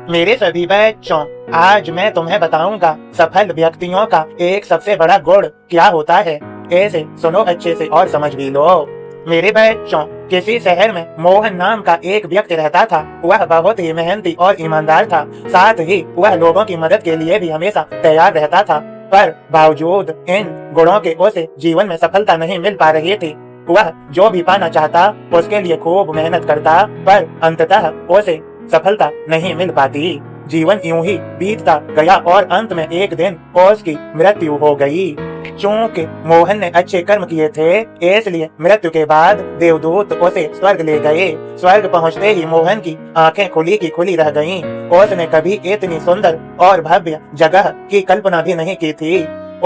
मेरे सभी बच्चों, आज मैं तुम्हें बताऊंगा सफल व्यक्तियों का एक सबसे बड़ा गुण क्या होता है। ऐसे सुनो अच्छे से और समझ भी लो। मेरे बच्चों, किसी शहर में मोहन नाम का एक व्यक्ति रहता था। वह बहुत ही मेहनती और ईमानदार था। साथ ही वह लोगों की मदद के लिए भी हमेशा तैयार रहता था। पर बावजूद इन गुणों के उसे जीवन में सफलता नहीं मिल पा रही थी। वह जो भी पाना चाहता उसके लिए खूब मेहनत करता, पर अंततः उसे सफलता नहीं मिल पाती। जीवन यूं ही बीतता गया और अंत में एक दिन उसकी मृत्यु हो गई। चूंकि मोहन ने अच्छे कर्म किए थे, इसलिए मृत्यु के बाद देवदूत उसे स्वर्ग ले गए। स्वर्ग पहुंचते ही मोहन की आंखें खुली की खुली रह गईं। उसने कभी इतनी सुंदर और भव्य जगह की कल्पना भी नहीं की थी।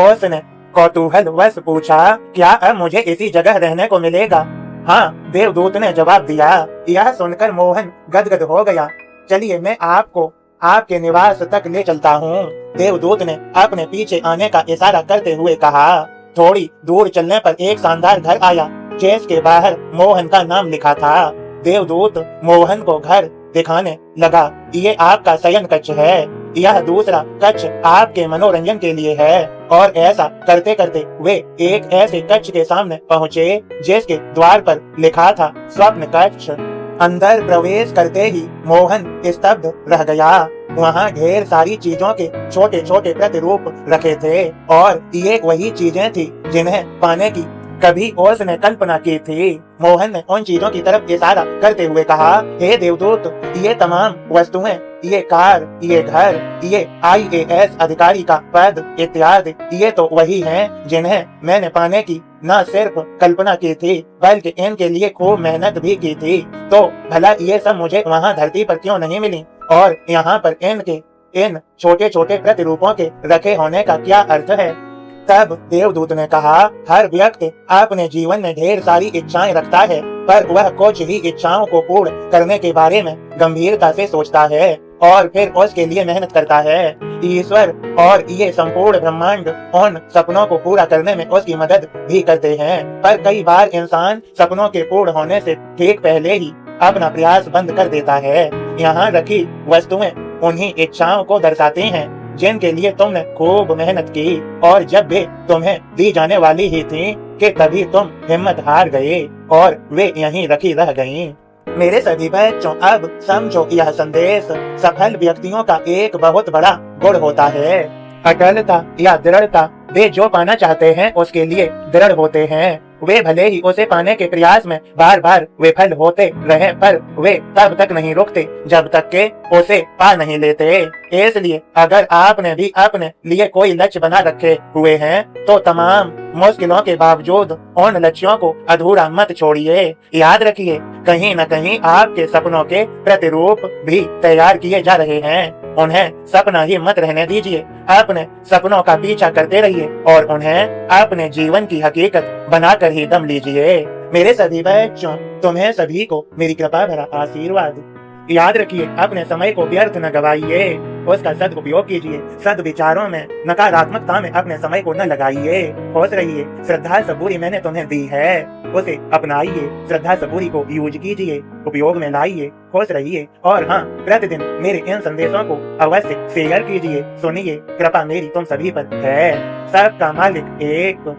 उसने कौतूहलवश पूछा, क्या अब मुझे इसी जगह रहने को मिलेगा? हाँ, देवदूत ने जवाब दिया। यह सुनकर मोहन गदगद हो गया। चलिए, मैं आपको आपके निवास तक ले चलता हूँ। देवदूत ने अपने पीछे आने का इशारा करते हुए कहा। थोड़ी दूर चलने पर एक शानदार घर आया, जिसके बाहर मोहन का नाम लिखा था। देवदूत मोहन को घर दिखाने लगा। ये आपका शयन कक्ष है। यह दूसरा कक्ष आपके मनोरंजन के लिए है। और ऐसा करते करते वे एक ऐसे कक्ष के सामने पहुँचे, जिसके द्वार पर लिखा था स्वप्न कक्ष। अंदर प्रवेश करते ही मोहन स्तब्ध रह गया। वहाँ ढेर सारी चीजों के छोटे छोटे प्रतिरूप रखे थे, और ये वही चीजें थी जिन्हें पाने की कभी उसने कल्पना की थी। मोहन ने उन चीजों की तरफ इशारा करते हुए कहा, हे देवदूत, ये तमाम वस्तुएं, ये कार, ये घर, ये IAS अधिकारी का पद इत्यादि, ये तो वही हैं जिन्हें मैंने पाने की न सिर्फ कल्पना की थी, बल्कि इनके लिए खूब मेहनत भी की थी। तो भला ये सब मुझे वहाँ धरती पर क्यों नहीं मिली, और यहाँ पर इनके इन छोटे छोटे प्रतिरूपों के रखे होने का क्या अर्थ है? तब देवदूत ने कहा, हर व्यक्ति अपने जीवन में ढेर सारी इच्छाएं रखता है, पर वह कुछ ही इच्छाओं को पूर्ण करने के बारे में गंभीरता से सोचता है और फिर उसके लिए मेहनत करता है। ईश्वर और ये संपूर्ण ब्रह्मांड उन सपनों को पूरा करने में उसकी मदद भी करते हैं, पर कई बार इंसान सपनों के पूर्ण होने से ठीक पहले ही अपना प्रयास बंद कर देता है। यहाँ रखी वस्तुएं उन्हीं इच्छाओं को दर्शाती हैं जिनके लिए तुमने खूब मेहनत की, और जब वे तुम्हें दी जाने वाली ही थी कि तभी तुम हिम्मत हार गए और वे यहीं रखी रह गईं। मेरे सभी बच्चों, अब समझो, यह संदेश सफल व्यक्तियों का एक बहुत बड़ा गुण होता है। अटलता या दृढ़ता। वे जो पाना चाहते हैं उसके लिए दृढ़ होते हैं। वे भले ही उसे पाने के प्रयास में बार बार विफल होते रहे, पर वे तब तक नहीं रुकते जब तक के उसे पा नहीं लेते। इसलिए अगर आपने भी अपने लिए कोई लक्ष्य बना रखे हुए हैं, तो तमाम मुश्किलों के बावजूद उन लक्ष्यों को अधूरा मत छोड़िए। याद रखिए, कहीं न कहीं आपके सपनों के प्रतिरूप भी तैयार किए जा रहे हैं। उन्हें सपना ही मत रहने दीजिए। अपने सपनों का पीछा करते रहिए और उन्हें अपने जीवन की हकीकत बनाकर ही दम लीजिए। मेरे सभी बच्चों, तुम्हें सभी को मेरी कृपा भरा आशीर्वाद। याद रखिए, अपने समय को व्यर्थ न गवाइए, उसका सदुपयोग कीजिए। सद्विचारों में, नकारात्मकता में अपने समय को न लगाइए। खुश रहिए। श्रद्धा सबूरी मैंने तुम्हें दी है, उसे अपनाइए। श्रद्धा सबूरी को यूज कीजिए, उपयोग में लाइए। खुश रहिए। और हाँ, प्रतिदिन मेरे इन संदेशों को अवश्य शेयर कीजिए। सुनिए, कृपा मेरी तुम सभी पर है। सबका मालिक एक।